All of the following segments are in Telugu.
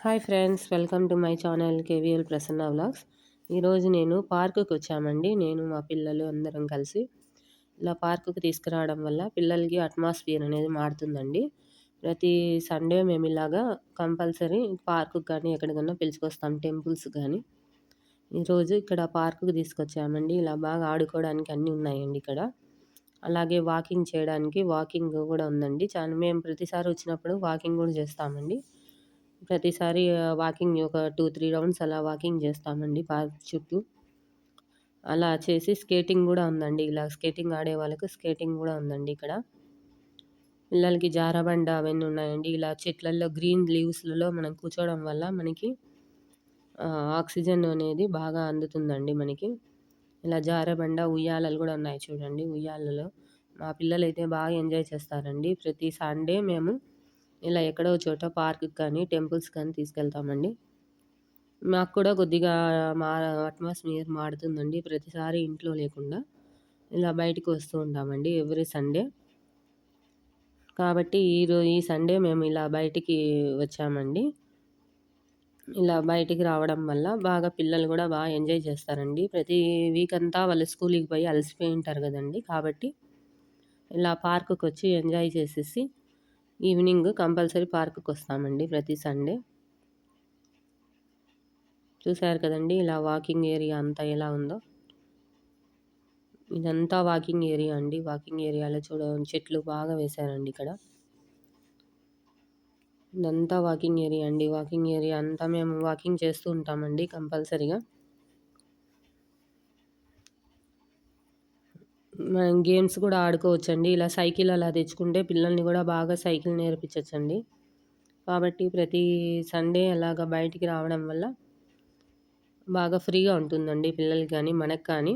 Hi friends, welcome to my channel KVL Prasanna vlogs. ఈరోజు నేను పార్కుకి వచ్చామండి. నేను మా పిల్లలు అందరం కలిసి ఇలా పార్కుకి తీసుకురావడం వల్ల పిల్లలకి అట్మాస్ఫియర్ అనేది మారుతుందండి. ప్రతి సండే మేము ఇలాగా కంపల్సరీ పార్కుకి కానీ ఎక్కడికన్నా పిలుచుకొస్తాం, టెంపుల్స్ కానీ. ఈరోజు ఇక్కడ పార్కుకి తీసుకొచ్చామండి. ఇలా బాగా ఆడుకోవడానికి అన్నీ ఉన్నాయండి ఇక్కడ. అలాగే వాకింగ్ చేయడానికి వాకింగ్ కూడా ఉందండి. మేము ప్రతిసారి వచ్చినప్పుడు వాకింగ్ కూడా చేస్తామండి. ప్రతిసారి వాకింగ్ ఒక 2-3 రౌండ్స్ అలా వాకింగ్ చేస్తామండి పార్క్ చుట్టూ. అలా చేసి స్కేటింగ్ కూడా ఉందండి. ఇలా స్కేటింగ్ ఆడే వాళ్ళకి స్కేటింగ్ కూడా ఉందండి ఇక్కడ. పిల్లలకి జారబండ అవన్నీ ఉన్నాయండి. ఇలా చెట్లల్లో గ్రీన్ లీవ్స్‌లలో మనం కూర్చోవడం వల్ల మనకి ఆక్సిజన్ అనేది బాగా అందుతుందండి మనకి. ఇలా జారబండ, ఉయ్యాలలు కూడా ఉన్నాయి చూడండి. ఉయ్యాలలో మా పిల్లలైతే బాగా ఎంజాయ్ చేస్తారండి. ప్రతి సండే మేము ఇలా ఎక్కడో చోట పార్క్‌కి కానీ, టెంపుల్స్ కానీ తీసుకెళ్తామండి. మాకు కూడా కొద్దిగా మా అట్మాస్ఫియర్ మారుతుందండి. ప్రతిసారి ఇంట్లో లేకుండా ఇలా బయటికి వస్తూ ఉంటామండి ఎవ్రీ సండే. కాబట్టి ఈ సండే మేము ఇలా బయటికి వచ్చామండి. ఇలా బయటికి రావడం వల్ల బాగా పిల్లలు కూడా బాగా ఎంజాయ్ చేస్తారండి. ప్రతి వీక్ అంతా వాళ్ళు స్కూల్‌కి పోయి అలసిపోయి ఉంటారు కదండీ! కాబట్టి ఇలా పార్క్‌కి వచ్చి ఎంజాయ్ చేసేసి ఈవినింగ్ కంపల్సరీ పార్క్‌కి వస్తామండి ప్రతి సండే. చూసారు కదండీ! ఇలా వాకింగ్ ఏరియా అంతా ఎలా ఉందో. ఇదంతా వాకింగ్ ఏరియా అండి. వాకింగ్ ఏరియాలో చెట్లు బాగా వేశారండి ఇక్కడ. ఇదంతా వాకింగ్ ఏరియా అండి. వాకింగ్ ఏరియా అంతా మేము వాకింగ్ చేస్తూ ఉంటామండి కంపల్సరీగా. మనం గేమ్స్ కూడా ఆడుకోవచ్చండి. ఇలా సైకిల్ అలా తెచ్చుకుంటే పిల్లల్ని కూడా బాగా సైకిల్ నేర్పించొచ్చండి. కాబట్టి ప్రతి సండే అలాగా బయటికి రావడం వల్ల బాగా ఫ్రీగా ఉంటుందండి పిల్లలకి కానీ, మనకు కానీ.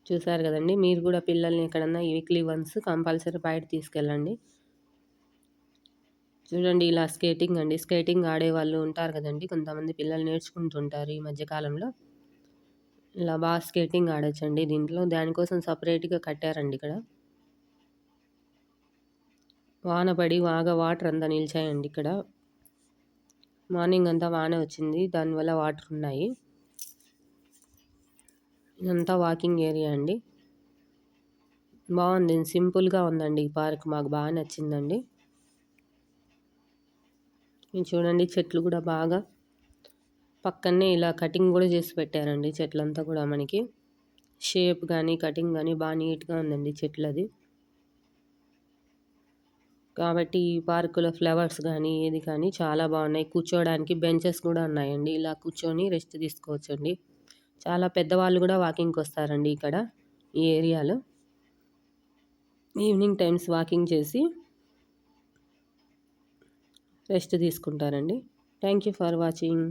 చూసారు కదండీ! మీరు కూడా పిల్లల్ని ఎక్కడన్నా వీక్లీ వన్స్ కంపల్సరీ బయట తీసుకెళ్ళండి. చూడండి ఇలా స్కేటింగ్ అండి. స్కేటింగ్ ఆడేవాళ్ళు ఉంటారు కదండీ! కొంతమంది పిల్లలు నేర్చుకుంటుంటారు ఈ మధ్య కాలంలో. ఇలా బాగా స్కేటింగ్ ఆడొచ్చండి దీంట్లో. దానికోసం సెపరేట్‌గా కట్టారండి ఇక్కడ. వాన పడి బాగా వాటర్ అంతా నిలిచాయండి ఇక్కడ. మార్నింగ్ అంతా వాన వచ్చింది. దానివల్ల వాటర్ ఉన్నాయి. ఇదంతా వాకింగ్ ఏరియా అండి. బాగుంది. సింపుల్‌గా ఉందండి ఈ పార్క్. మాకు బాగా నచ్చిందండి. ఇది చూడండి చెట్లు కూడా బాగా పక్కనే ఇలా కటింగ్ కూడా చేసి పెట్టారండి చెట్లంతా కూడా మనకి. షేప్ కానీ, కటింగ్ కానీ బాగా నీట్‌గా ఉందండి చెట్లది. కాబట్టి ఈ పార్కులో ఫ్లవర్స్ కానీ, ఏది కానీ చాలా బాగున్నాయి. కూర్చోవడానికి బెంచెస్ కూడా ఉన్నాయండి. ఇలా కూర్చొని రెస్ట్ తీసుకోవచ్చండి. చాలా పెద్దవాళ్ళు కూడా వాకింగ్‌కి వస్తారండి ఇక్కడ ఈ ఏరియాలో. ఈవినింగ్ టైమ్స్ వాకింగ్ చేసి రెస్ట్ తీసుకుంటారండి. Thank you for watching.